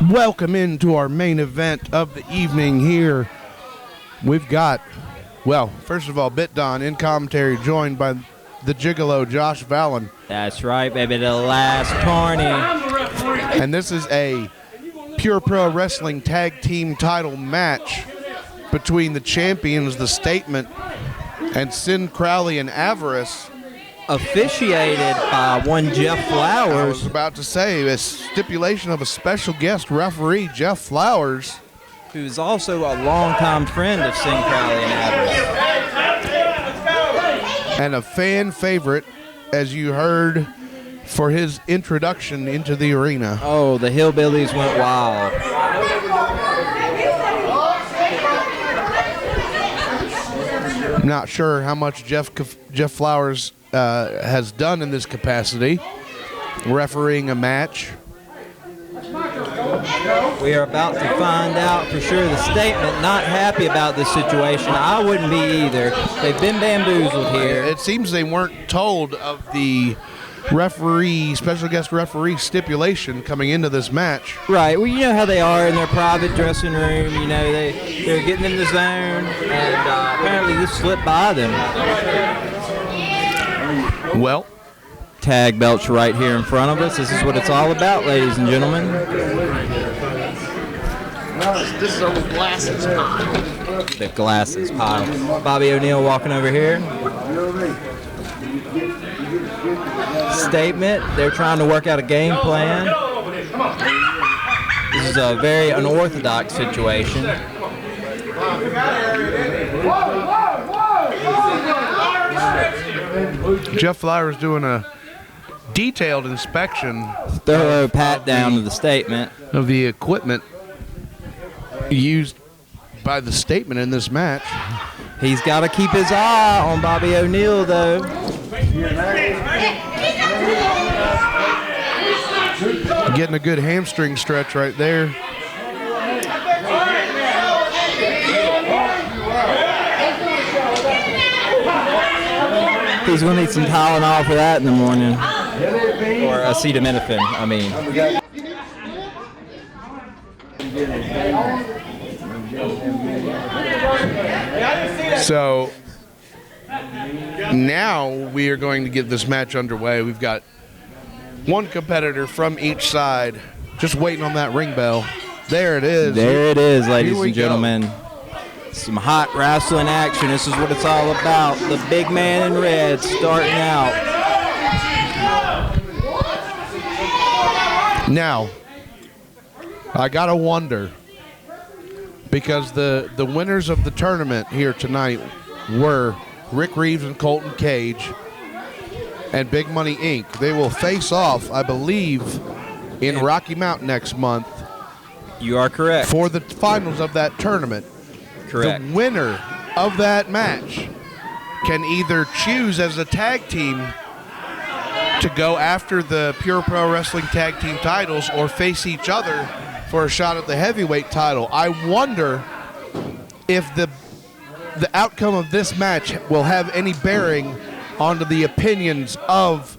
Welcome into our main event of the evening here. We've got, well, first of all, BitDon in commentary, joined by the gigolo Josh Vallon. That's right, baby, the last tourney. And this is a Pure Pro Wrestling Tag Team title match between the champions, The Statement, and Sinn Krowley and Avarice. Officiated by one Jeff Flowers. I was about to say, a stipulation of a special guest referee, Jeff Flowers. Who's also a longtime friend of Sinn Krowley and Avarice. And a fan favorite, as you heard, for his introduction into the arena. Oh, the hillbillies went wild. I'm not sure how much Jeff Flowers has done in this capacity, refereeing a match. We are about to find out for sure. The Statement not happy about this situation. I wouldn't be either. They've been bamboozled here. It seems they weren't told of the special guest referee stipulation coming into this match. Right. Well, you know how they are in their private dressing room. You know, they're getting in the zone, and apparently this slipped by them. Well, tag belts right here in front of us. This is what it's all about, ladies and gentlemen. This is a glasses pile. The glasses pile. Bobby O'Neill walking over here. Statement. They're trying to work out a game plan. This is a very unorthodox situation. Jeff Flowers doing a detailed inspection, thorough pat down of the Statement, of the equipment used by the Statement in this match. He's got to keep his eye on Bobby O'Neill, though. Getting a good hamstring stretch right there. He's going to need some Tylenol for that in the morning. Or acetaminophen, I mean. So now we are going to get this match underway. We've got one competitor from each side just waiting on that ring bell. There it is. There it is, ladies and gentlemen. Some hot wrestling action. This is what it's all about. The big man in red starting out. Now, I got to wonder, because the winners of the tournament here tonight were Rick Reeves and Colton Cage and Big Money Inc. They will face off, I believe, in Rocky Mount next month. You are correct. For the finals of that tournament. Correct. The winner of that match can either choose as a tag team to go after the Pure Pro Wrestling Tag Team titles or face each other for a shot at the heavyweight title. I wonder if the outcome of this match will have any bearing onto the opinions of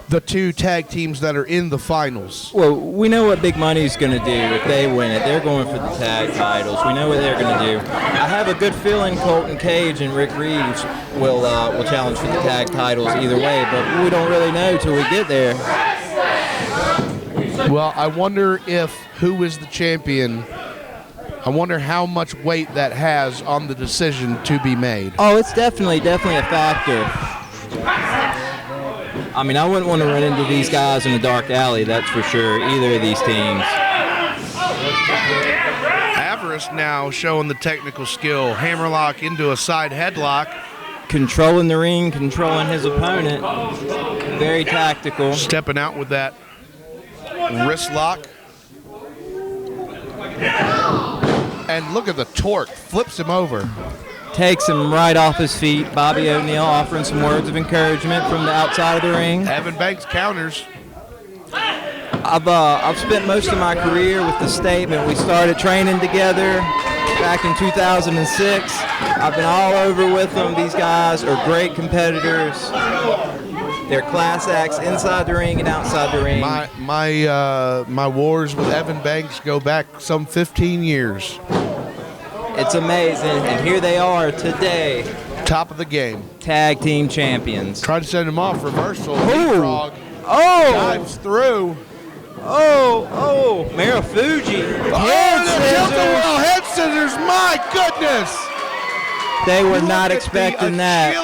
the two tag teams that are in the finals. Well, we know what Big Money's going to do if they win it. They're going for the tag titles. We know what they're going to do. I have a good feeling Colton Cage and Rick Reeves will challenge for the tag titles either way, but we don't really know till we get there. Well, I wonder who is the champion. I wonder how much weight that has on the decision to be made. Oh, it's definitely a factor. I mean, I wouldn't want to run into these guys in a dark alley, that's for sure, either of these teams. Avarice now showing the technical skill. Hammerlock into a side headlock. Controlling the ring, controlling his opponent. Very tactical. Stepping out with that wrist lock. And look at the torque. Flips him over. Takes him right off his feet. Bobby O'Neill offering some words of encouragement from the outside of the ring. Evan Banks counters. I've spent most of my career with the Statement. We started training together back in 2006. I've been all over with them. These guys are great competitors. They're class acts inside the ring and outside the ring. My wars with Evan Banks go back some 15 years. It's amazing, and here they are today. Top of the game. Tag team champions. Try to send him off. Reversal. Oh! Dives through. Oh! Marufuji. Head scissors. My goodness. They were not expecting that.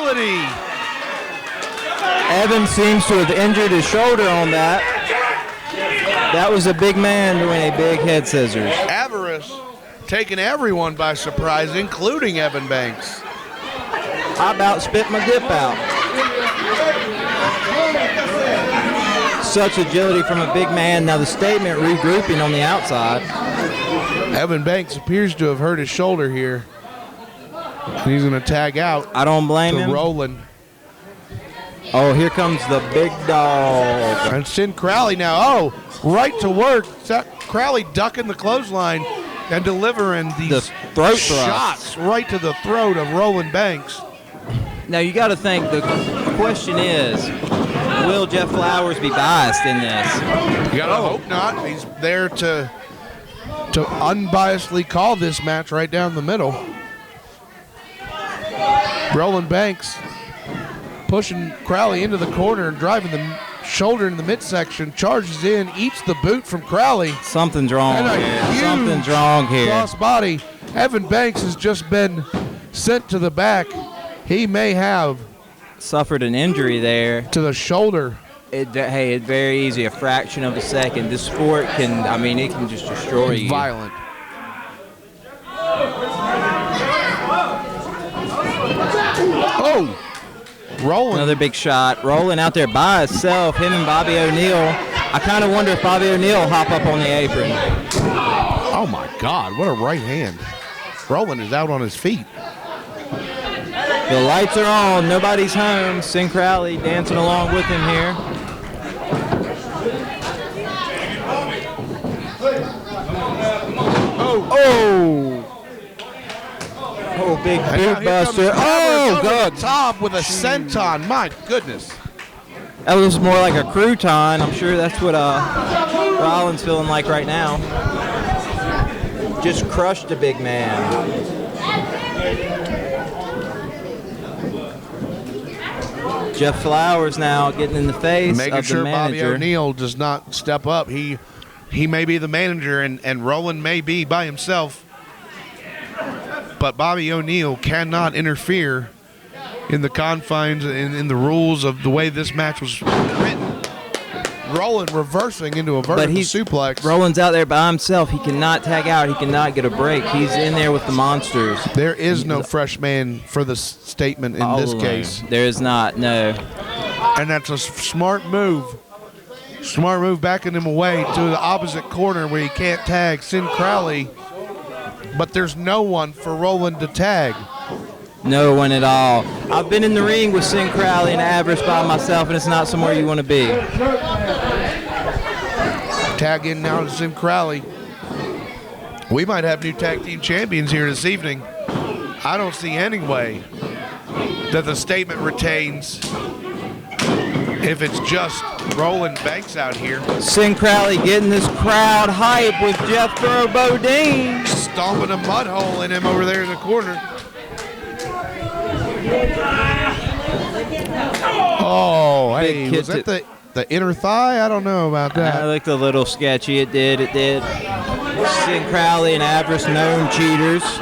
Evan seems to have injured his shoulder on that. That was a big man doing a big head scissors. Avarice taking everyone by surprise, including Evan Banks. I about spit my dip out. Such agility from a big man. Now the statement regrouping on the outside. Evan Banks appears to have hurt his shoulder here. He's going to tag out. I don't blame him. Roland. Oh, here comes the big dog. And Sinn Krowley now. Oh, right to work. Crowley ducking the clothesline and delivering these throat shots right to the throat of Roland Banks. Now you got to think, the question is, will Jeff Flowers be biased in this? You got to hope not. He's there to unbiasedly call this match right down the middle. Roland Banks pushing Crowley into the corner and driving the shoulder in the midsection, charges in, eats the boot from Crowley. Something's wrong here. Something's wrong here. Crossbody. Evan Banks has just been sent to the back. He may have suffered an injury there to the shoulder. It's very easy, a fraction of a second. This sport it can just destroy you. Violent. Oh! Roland. Another big shot. Rolling out there by himself, him and Bobby O'Neill. I kind of wonder if Bobby O'Neill will hop up on the apron. Oh, my God. What a right hand. Roland is out on his feet. The lights are on. Nobody's home. Sinn Krowley dancing along with him here. Oh, big boot buster. Oh, good. Top with a senton. My goodness. That was more like a crouton. I'm sure that's what Rollins feeling like right now. Just crushed a big man. Jeff Flowers now getting in the face making of sure the manager. Bobby O'Neill does not step up. He may be the manager, and Roland may be by himself. But Bobby O'Neill cannot interfere in the confines and in the rules of the way this match was written. Roland reversing into a vertical suplex. Roland's out there by himself. He cannot tag out. He cannot get a break. He's in there with the monsters. There is no fresh man for the statement in this case. There is not, no. And that's a smart move. Smart move backing him away to the opposite corner where he can't tag Sinn Krowley. But there's no one for Roland to tag. No one at all. I've been in the ring with Sinn Krowley and Avarice by myself, and it's not somewhere you want to be. Tag in now to Sinn Krowley. We might have new tag team champions here this evening. I don't see any way that the statement retains if it's just Roland Banks out here. Sinn Krowley getting this crowd hype with Jethro Bodine. Stomping a mud hole in him over there in the corner. Oh, hey, was that the inner thigh? I don't know about that. It looked a little sketchy. It did. Sinn Krowley and Avarice, known cheaters. He's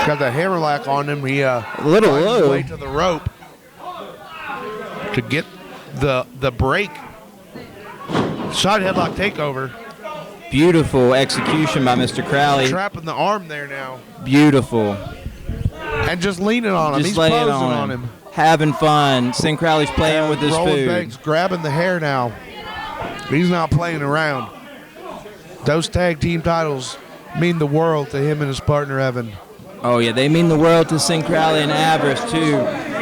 got the hammerlock on him. He a little low. Way to the rope to get the break. Side headlock takeover. Beautiful execution by Mr. Krowley. Trapping the arm there now. Beautiful. And just leaning on him. Just He's laying posing on him. Having fun. Sinn Krowley's playing with his Roland food. Banks grabbing the hair now. He's not playing around. Those tag team titles mean the world to him and his partner Evan. Oh yeah, they mean the world to Sinn Krowley and Avarice too.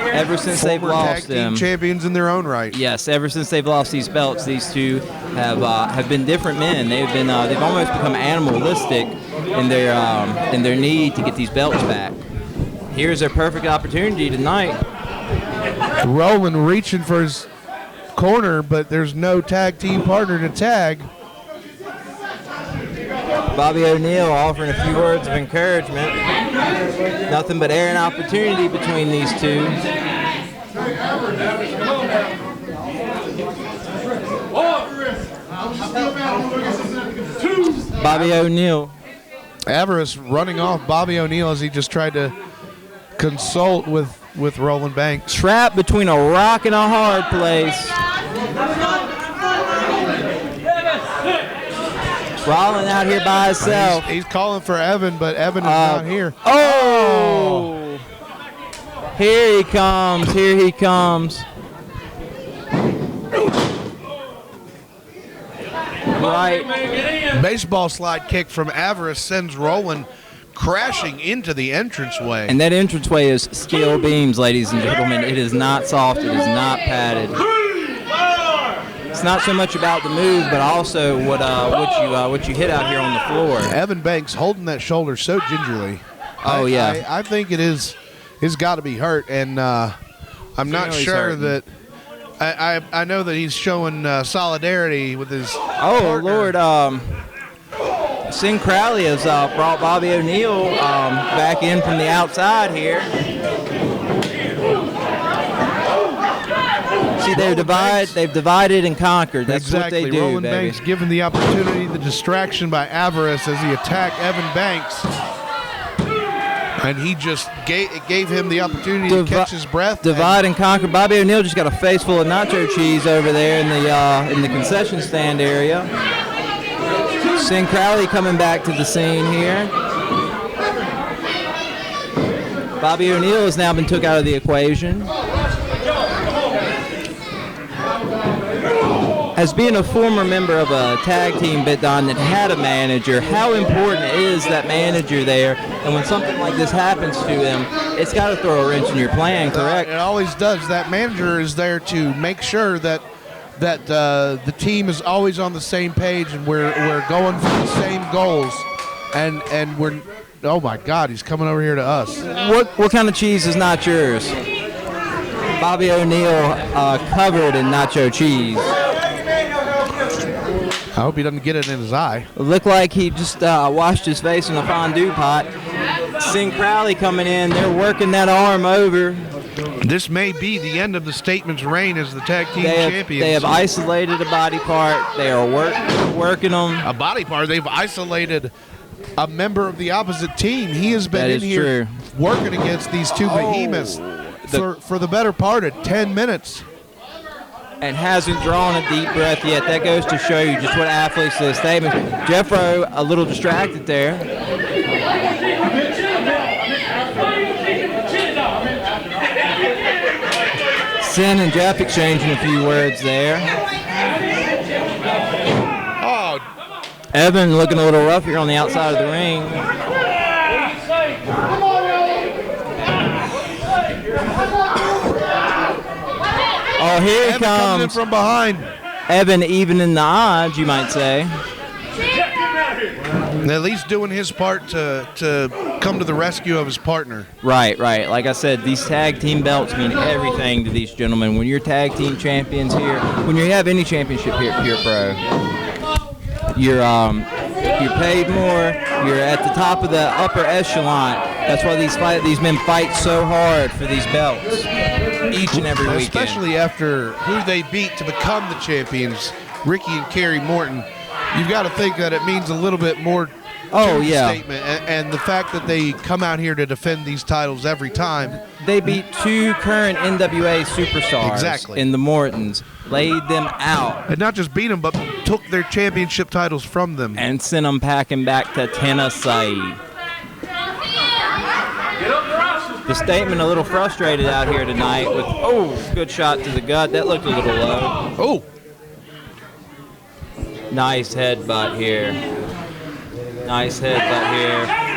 Ever since they've lost tag team champions in their own right. Yes, ever since they've lost these belts, these two have been different men. They've almost become animalistic in their need to get these belts back. Here's their perfect opportunity tonight. Roland reaching for his corner, but there's no tag team partner to tag. Bobby O'Neill offering a few words of encouragement. Nothing but air and opportunity between these two. Bobby O'Neill. Avarice running off Bobby O'Neill as he just tried to consult with Roland Banks. Trapped between a rock and a hard place. Rollin out here by himself. He's calling for Evan, but Evan is not here. Oh! Here he comes. Here he comes. Right. Baseball slide kick from Avarice sends Roland crashing into the entranceway. And that entranceway is steel beams, ladies and gentlemen. It is not soft. It is not padded. It's not so much about the move, but also what you hit out here on the floor. Evan Banks holding that shoulder so gingerly. Oh, yeah. I think it's got to be hurt, and I'm not sure that. I know that he's showing solidarity with his. Oh partner. Lord! Sinn Krowley has brought Bobby O'Neill back in from the outside here. See, they've divided and conquered. That's exactly what they do, Roland baby. Banks given the opportunity, the distraction by Avarice as he attacked Evan Banks. And he just gave him the opportunity to catch his breath. Divide and conquer. Bobby O'Neill just got a face full of nacho cheese over there in the concession stand area. Sinn Krowley coming back to the scene here. Bobby O'Neill has now been took out of the equation. As being a former member of a tag team, Bitdon, that had a manager, how important is that manager there? And when something like this happens to them, it's got to throw a wrench in your plan, correct? It always does. That manager is there to make sure that the team is always on the same page and we're going for the same goals. And we're, oh my God, he's coming over here to us. What kind of cheese is not yours? Bobby O'Neill covered in nacho cheese. I hope he doesn't get it in his eye. It looked like he just washed his face in a fondue pot. Sinn Krowley coming in. They're working that arm over. This may be the end of the Statement's reign as the tag team champions. They have isolated a body part. They are working on a body part. They've isolated a member of the opposite team. He has been in here working against these two behemoths for the better part of 10 minutes. And hasn't drawn a deep breath yet. That goes to show you just what athletes do. Statement. Jeffro a little distracted there. Sinn and Jeff exchanging a few words there. Oh, Evan looking a little rough here on the outside of the ring. Oh, here he Evan comes in comes. from behind. Evan even in the odds, you might say. At least doing his part to come to the rescue of his partner. Right. Like I said, these tag team belts mean everything to these gentlemen. When you're tag team champions here, when you have any championship here at Pure Pro, you're paid more. You're at the top of the upper echelon. That's why these men fight so hard for these belts each and every weekend. Especially after who they beat to become the champions, Ricky and Kerry Morton. You've got to think that it means a little bit more to the statement. And the fact that they come out here to defend these titles every time. They beat two current NWA superstars in the Mortons, laid them out. And not just beat them, but took their championship titles from them. And sent them packing back to Tennessee. The statement a little frustrated out here tonight with, good shot to the gut. That looked a little low. Oh. Nice headbutt here.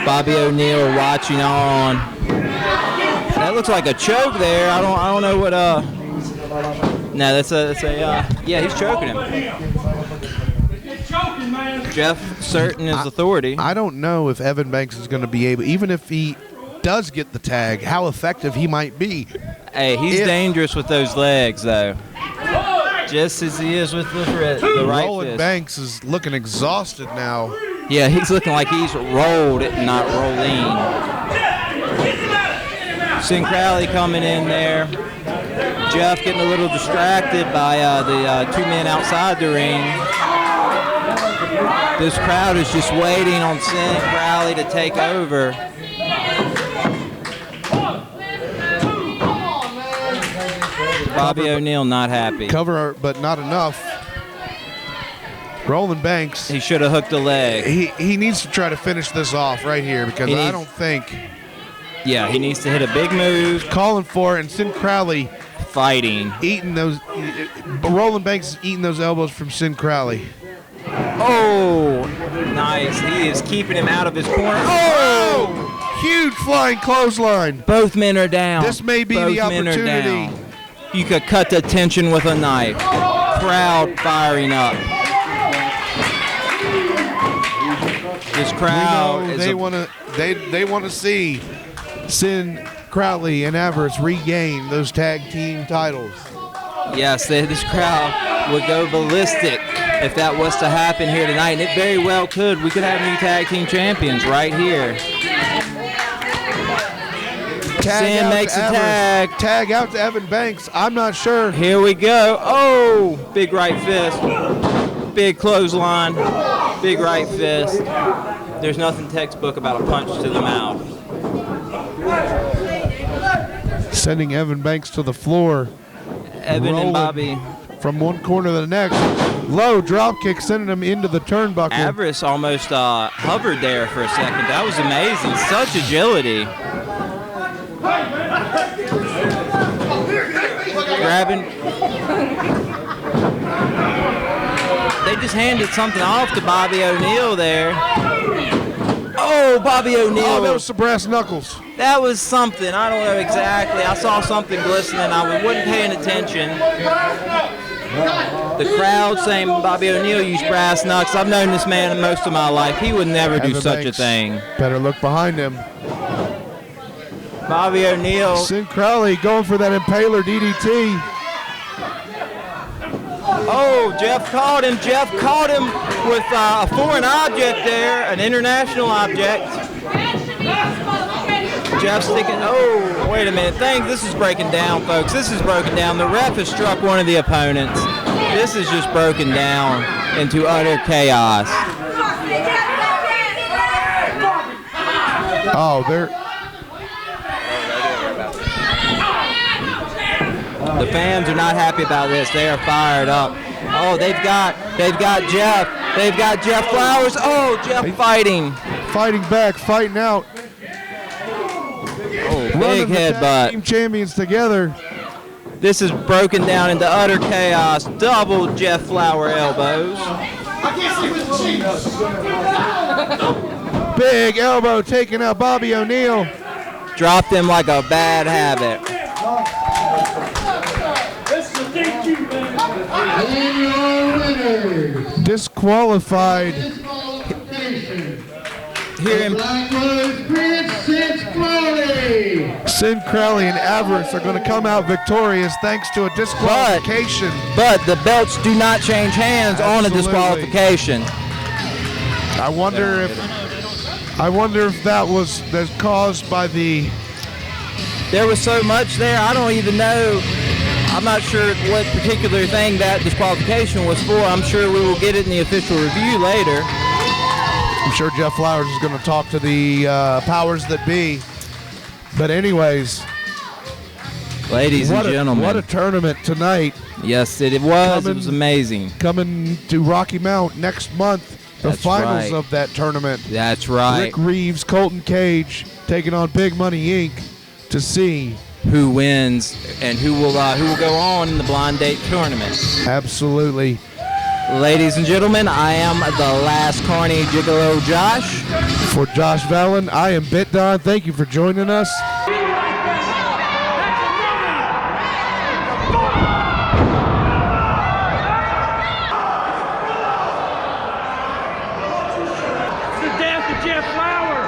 Bobby O'Neill watching on. That looks like a choke there. I don't know what no, that's a he's choking him. Jeff certain is authority. I don't know if Evan Banks is going to be able, even if he does get the tag, how effective he might be. Hey, he's dangerous with those legs, though. Just as he is with the right Roland fist. Banks is looking exhausted now. Yeah, he's looking like he's rolled, not rolling. Sinn Krowley coming in there. Jeff getting a little distracted by the two men outside the ring. This crowd is just waiting on Sinn Krowley to take over. Bobby O'Neill not happy. Cover, but not enough. Roland Banks. He should have hooked a leg. He needs to try to finish this off right here because I don't think. Yeah, he needs to hit a big move. Calling for it, and Sinn Krowley fighting. Eating those. Roland Banks is eating those elbows from Sinn Krowley. Oh, nice. He is keeping him out of his corner. Oh! Huge flying clothesline. Both men are down. This may be the opportunity. You could cut the tension with a knife. Crowd firing up. This crowd is they want to see Sinn Krowley and Avarice regain those tag team titles. Yes, this crowd would go ballistic if that was to happen here tonight, and it very well could. We could have new tag team champions right here. Sinn makes a tag. Tag out to Evan Banks. I'm not sure. Here we go. Oh, big right fist. Big clothesline. Big right fist. There's nothing textbook about a punch to the mouth. Sending Evan Banks to the floor. Evan and Bobby. From one corner to the next. Low drop kick sending him into the turnbuckle. Avarice almost hovered there for a second. That was amazing. Such agility. Grabbing. They just handed something off to Bobby O'Neill there. Oh, Bobby O'Neill. Oh, that was some brass knuckles. That was something. I don't know exactly. I saw something glistening. I wasn't paying attention. The crowd saying Bobby O'Neill used brass knucks. I've known this man most of my life. He would never do such a thing. Better look behind him. Bobby O'Neill. Sinn Krowley going for that impaler DDT. Oh, Jeff caught him. Jeff caught him with a foreign object there, an international object. Jeff sticking. Oh, wait a minute. This is breaking down, folks. This is broken down. The ref has struck one of the opponents. This is just broken down into utter chaos. Oh, they're. The fans are not happy about this. They are fired up. Oh, they've got Jeff. They've got Jeff Flowers. Oh, Jeff fighting. Fighting back, fighting out. Oh, big headbutt. Team champions together. This is broken down into utter chaos. Double Jeff Flower elbows. Big elbow taking out Bobby O'Neill. Dropped him like a bad habit. Disqualified. Hear him. Sinn Krowley and Avarice are going to come out victorious thanks to a disqualification. But the belts do not change hands on a disqualification. I wonder if that was caused by the. There was so much there. I don't even know. I'm not sure what particular thing that disqualification was for. I'm sure we will get it in the official review later. I'm sure Jeff Flowers is going to talk to the powers that be. But anyways, ladies and gentlemen, what a tournament tonight. Yes, it was. It was amazing. Coming to Rocky Mount next month, the finals of that tournament. That's right. Rick Reeves, Colton Cage taking on Big Money Inc. to see who wins and who will go on in the blind date tournament. Absolutely. Ladies and gentlemen, I am the last Carney Gigolo Josh. For Josh Vallon, I am Bit Don. Thank you for joining us. The death of Jeff Flower.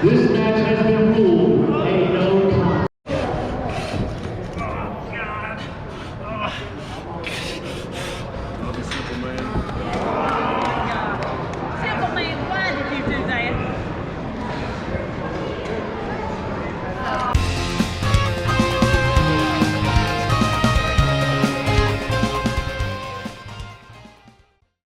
This match has been ruled a no